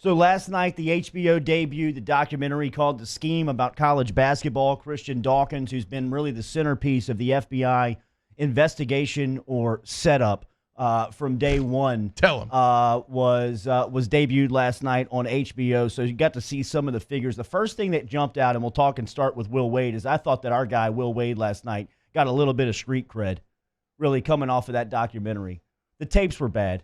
So last night, the HBO debuted the documentary called The Scheme about college basketball. Christian Dawkins, who's been really the centerpiece of the FBI investigation or setup from day one, was debuted last night on HBO. So you got to see some of the figures. The first thing that jumped out, and we'll talk and start with Will Wade, is I thought that our guy, Will Wade, last night got a little bit of street cred, really coming off of that documentary. The tapes were bad.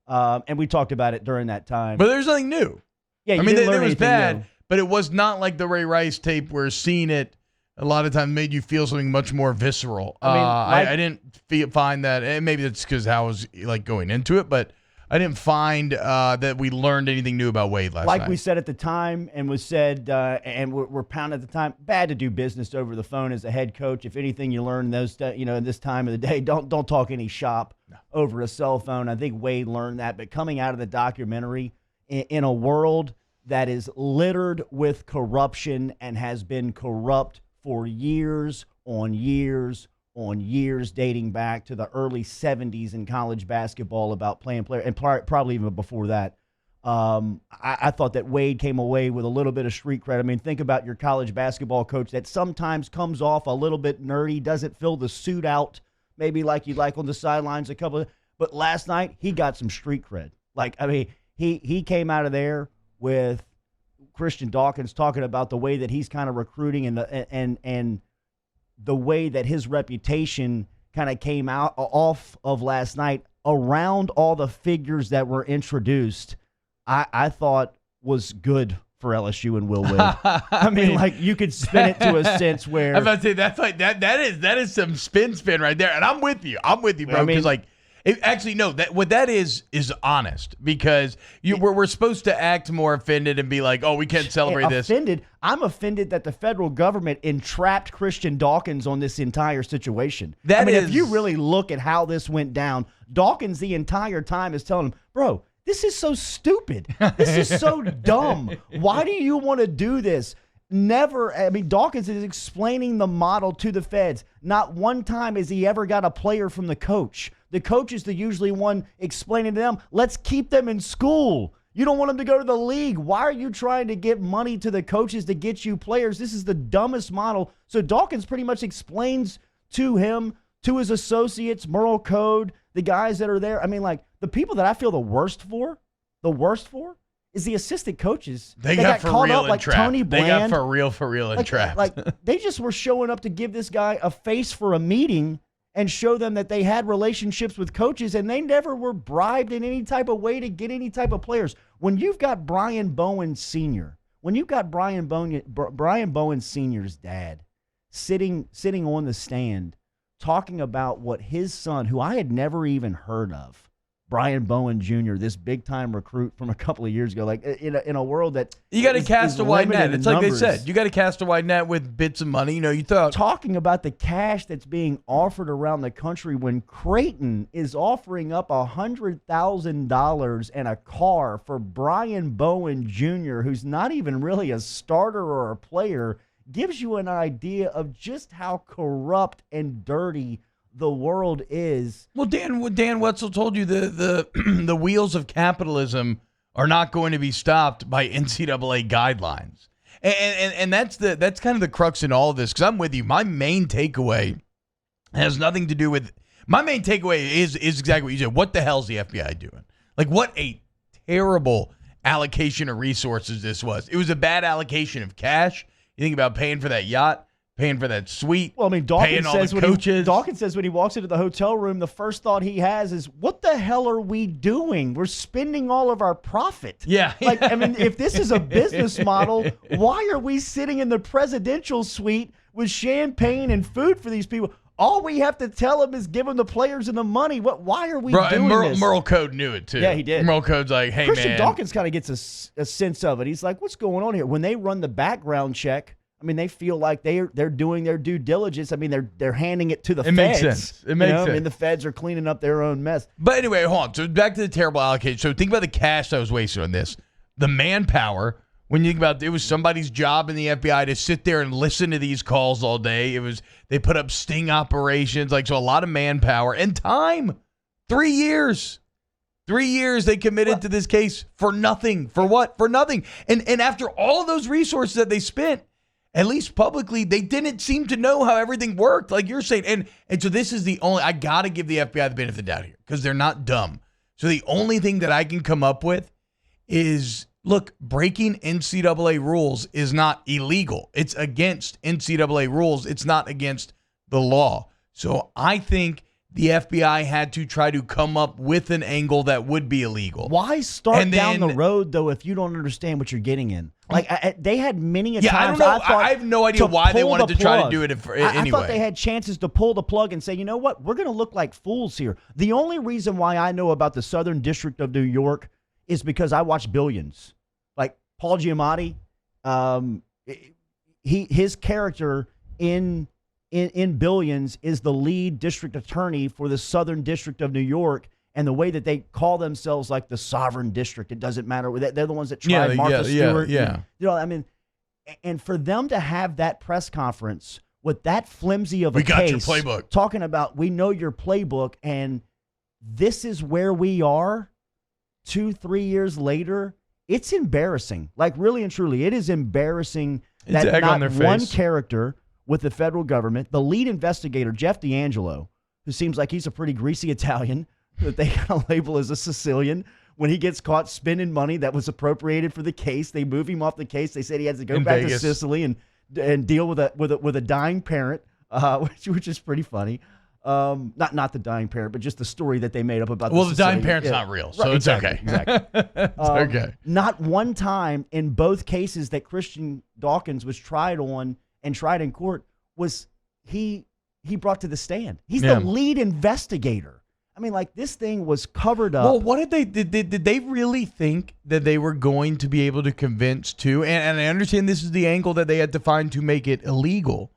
And we talked about it during that time. But there's nothing new. Yeah, I mean, it was bad, new. but it was not like the Ray Rice tape where seeing it a lot of times made you feel something much more visceral. I didn't find that, and maybe that's because how I was like going into it, but I didn't find that we learned anything new about Wade last night. Like we said at the time, and was said, and we're pounded at the time, bad to do business over the phone as a head coach. If anything, you learn those, in this time of the day, don't talk any shop over a cell phone. I think Wade learned that. But coming out of the documentary, in a world that is littered with corruption and has been corrupt for years on years on years, dating back to the early 70s in college basketball about playing players, and probably even before that. I thought that Wade came away with a little bit of street cred. I mean, think about your college basketball coach that sometimes comes off a little bit nerdy, doesn't fill the suit out, maybe like you'd like on the sidelines but last night he got some street cred. Like, I mean, he came out of there with Christian Dawkins talking about the way that he's kind of recruiting and the way that his reputation kind of came out off of last night around all the figures that were introduced, I thought was good for LSU and Will Wade. I mean, like, you could spin it to a sense where I'm about to say that's like that is some spin right there, and I'm with you, bro. Because what that is honest, because we're supposed to act more offended and be like, oh, we can't celebrate this. I'm offended that the federal government entrapped Christian Dawkins on this entire situation. If you really look at how this went down, Dawkins the entire time is telling him, bro, this is so stupid. This is so dumb. Why do you want to do this? Dawkins is explaining the model to the feds. Not one time has he ever got a player from the coach. The coach is the usually one explaining to them, let's keep them in school. You don't want them to go to the league. Why are you trying to get money to the coaches to get you players? This is the dumbest model. So Dawkins pretty much explains to him, to his associates, Merle Code, the guys that are there. I mean, like, the people that I feel the worst for is the assistant coaches. They got for caught real up like entrapped. Tony Bland. They got for real entrapped. Like, they just were showing up to give this guy a face for a meeting and show them that they had relationships with coaches, and they never were bribed in any type of way to get any type of players. When you've got Brian Bowen Sr., Brian Bowen Sr.'s dad sitting on the stand talking about what his son, who I had never even heard of, Brian Bowen Jr., this big-time recruit from a couple of years ago, like in a world that you got to cast a wide net. It's like numbers. They said, you got to cast a wide net with bits of money. You thought talking about the cash that's being offered around the country when Creighton is offering up $100,000 and a car for Brian Bowen Jr., who's not even really a starter or a player, gives you an idea of just how corrupt and dirty the world is. Well, Dan Wetzel told you the the wheels of capitalism are not going to be stopped by NCAA guidelines, and that's kind of the crux in all of this. Because I'm with you. My main takeaway has nothing to do with. My main takeaway is exactly what you said. What the hell is the FBI doing? Like, what a terrible allocation of resources this was. It was a bad allocation of cash. You think about paying for that yacht. Paying for that suite. Well, I mean, Dawkins says when he walks into the hotel room, the first thought he has is, what the hell are we doing? We're spending all of our profit. Yeah. Like, I mean, if this is a business model, why are we sitting in the presidential suite with champagne and food for these people? All we have to tell them is give them the players and the money. Why are we doing this? Merle Code knew it, too. Yeah, he did. Merle Code's like, hey, Christian Dawkins kind of gets a sense of it. He's like, what's going on here? When they run the background check, I mean, they feel like they're doing their due diligence. I mean, they're handing it to the feds. It makes sense. It makes sense. I mean, the feds are cleaning up their own mess. But anyway, hold on. So back to the terrible allocation. So think about the cash that was wasted on this. The manpower. When you think about it was somebody's job in the FBI to sit there and listen to these calls all day. They put up sting operations, so a lot of manpower and time. 3 years. 3 years they committed to this case for nothing. For what? For nothing. And after all of those resources that they spent, at least publicly, they didn't seem to know how everything worked, like you're saying. And so this is the only, I got to give the FBI the benefit of the doubt here because they're not dumb. So the only thing that I can come up with is, look, breaking NCAA rules is not illegal. It's against NCAA rules. It's not against the law. So I think the FBI had to try to come up with an angle that would be illegal. Why start down the road, though, if you don't understand what you're getting in? Like, they had many times. I don't know. I have no idea why they wanted to try to do it anyway. I thought they had chances to pull the plug and say, you know what, we're going to look like fools here. The only reason why I know about the Southern District of New York is because I watch Billions. Like, Paul Giamatti, his character in Billions is the lead district attorney for the Southern District of New York, and the way that they call themselves like the sovereign district, it doesn't matter. They're the ones that tried Martha Stewart. Yeah. You know, I mean, and for them to have that press conference with that flimsy of a case, got your playbook, talking about we know your playbook, and this is where we are 2-3 years later. It's embarrassing. Like, really and truly, it is embarrassing that not one character with the federal government, the lead investigator, Jeff D'Angelo, who seems like he's a pretty greasy Italian that they kind of label as a Sicilian, when he gets caught spending money that was appropriated for the case, they move him off the case. They said he has to go back to Sicily and deal with a dying parent, which is pretty funny. Not the dying parent, but just the story that they made up about. Well, the dying parent's not real, so it's okay. Exactly. It's okay. Not one time in both cases that Christian Dawkins was tried on and tried in court was he brought to the stand. He's the lead investigator. I mean, like, this thing was covered up. Well, what did they really think that they were going to be able to convince to? And I understand this is the angle that they had to find to make it illegal.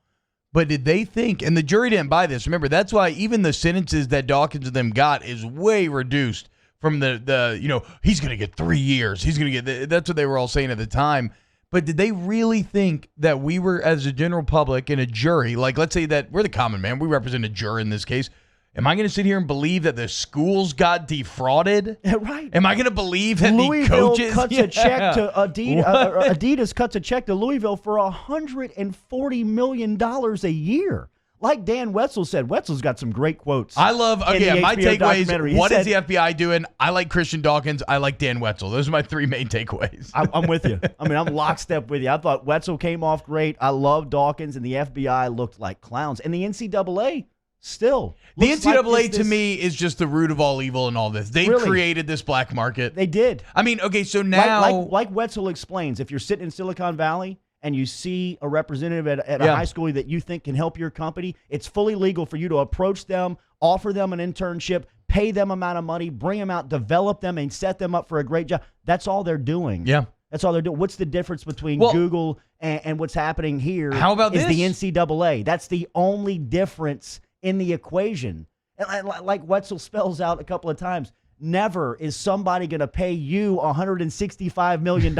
But did they think, and the jury didn't buy this. Remember, that's why even the sentences that Dawkins and them got is way reduced from the he's going to get 3 years. He's going to get, that's what they were all saying at the time. But did they really think that we were, as a general public and a jury, like, let's say that we're the common man, we represent a jury in this case. Am I going to sit here and believe that the schools got defrauded? Right. Am I going to believe that Louisville the coaches cuts a check to Adidas? Adidas cuts a check to Louisville for $140 million a year. Like Dan Wetzel said, Wetzel's got some great quotes. I love. Okay, my takeaways. What is the FBI doing? I like Christian Dawkins. I like Dan Wetzel. Those are my three main takeaways. I'm with you. I mean, I'm lockstep with you. I thought Wetzel came off great. I love Dawkins, and the FBI looked like clowns, and the NCAA. Still, the NCAA to me is just the root of all evil in all this. They created this black market. They did. I mean, okay, so now, like Wetzel explains, if you're sitting in Silicon Valley and you see a representative at a high school that you think can help your company, it's fully legal for you to approach them, offer them an internship, pay them amount of money, bring them out, develop them, and set them up for a great job. That's all they're doing. Yeah. That's all they're doing. What's the difference between Google and what's happening here? How about is this? The NCAA. That's the only difference in the equation. And like Wetzel spells out a couple of times, never is somebody going to pay you $165 million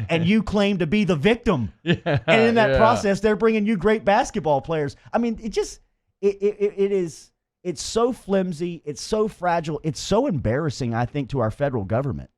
and you claim to be the victim. And in that process, they're bringing you great basketball players. I mean, it's so flimsy. It's so fragile. It's so embarrassing, I think, to our federal government.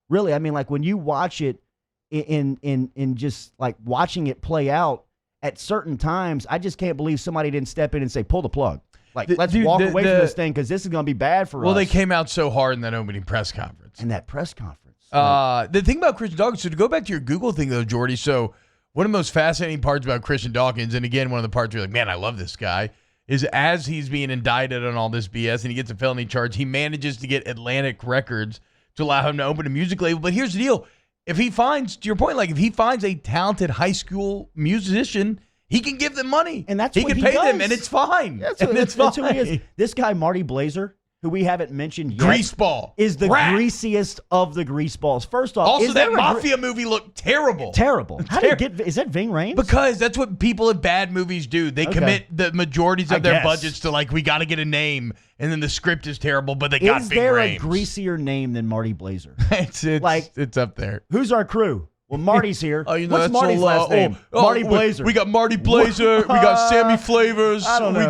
Really, I mean, like, when you watch it in just like watching it play out, at certain times, I just can't believe somebody didn't step in and say, pull the plug. Like, let's walk away from this thing because this is going to be bad for us. Well, they came out so hard in that opening press conference. And that press conference. The thing about Christian Dawkins, so to go back to your Google thing, though, Jordy, so one of the most fascinating parts about Christian Dawkins, and again, one of the parts where you're like, man, I love this guy, is as he's being indicted on all this BS and he gets a felony charge, he manages to get Atlantic Records to allow him to open a music label. But here's the deal. If he finds, to your point, like, if he finds a talented high school musician, he can give them money. And that's he what can he pay does. them, and it's fine. That's who he is. This guy, Marty Blazer, who we haven't mentioned yet, Greaseball, is the greasiest of the greaseballs. First off, also that Mafia movie looked terrible. Terrible. How did it get? Is that Ving Rhames? Because that's what people in bad movies do. They commit the majorities of their budgets to, like, we got to get a name, and then the script is terrible, but they got Ving Rhames. Is there a greasier name than Marty Blazer? It's up there. Who's our crew? Well, Marty's here. Oh, you know, What's that's Marty's all, last name? Marty Blazer. We got Marty Blazer. We got Sammy Flavors. I don't know,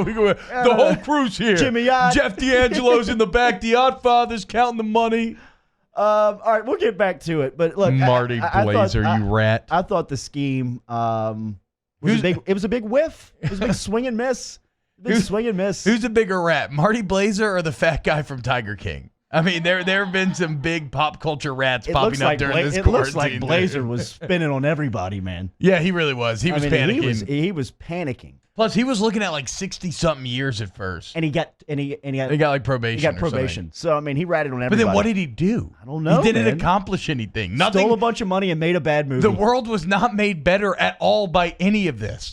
we got the whole crew's here. Jimmy Yacht. Jeff D'Angelo's in the back. The Oddfather's counting the money. All right, we'll get back to it. But look, Marty Blazer, you rat. I thought the scheme it was a big whiff. It was a big swing and miss. Swing and miss. Who's the bigger rat, Marty Blazer or the fat guy from Tiger King? I mean, there have been some big pop culture rats popping up during this quarantine. It looks like Blazer was spinning on everybody, man. Yeah, he really was. He was panicking. He was panicking. Plus, he was looking at like 60-something years at first. And he got like probation. He got probation. So I mean, he ratted on everybody. But then what did he do? I don't know. He didn't accomplish anything. Nothing. Stole a bunch of money and made a bad movie. The world was not made better at all by any of this.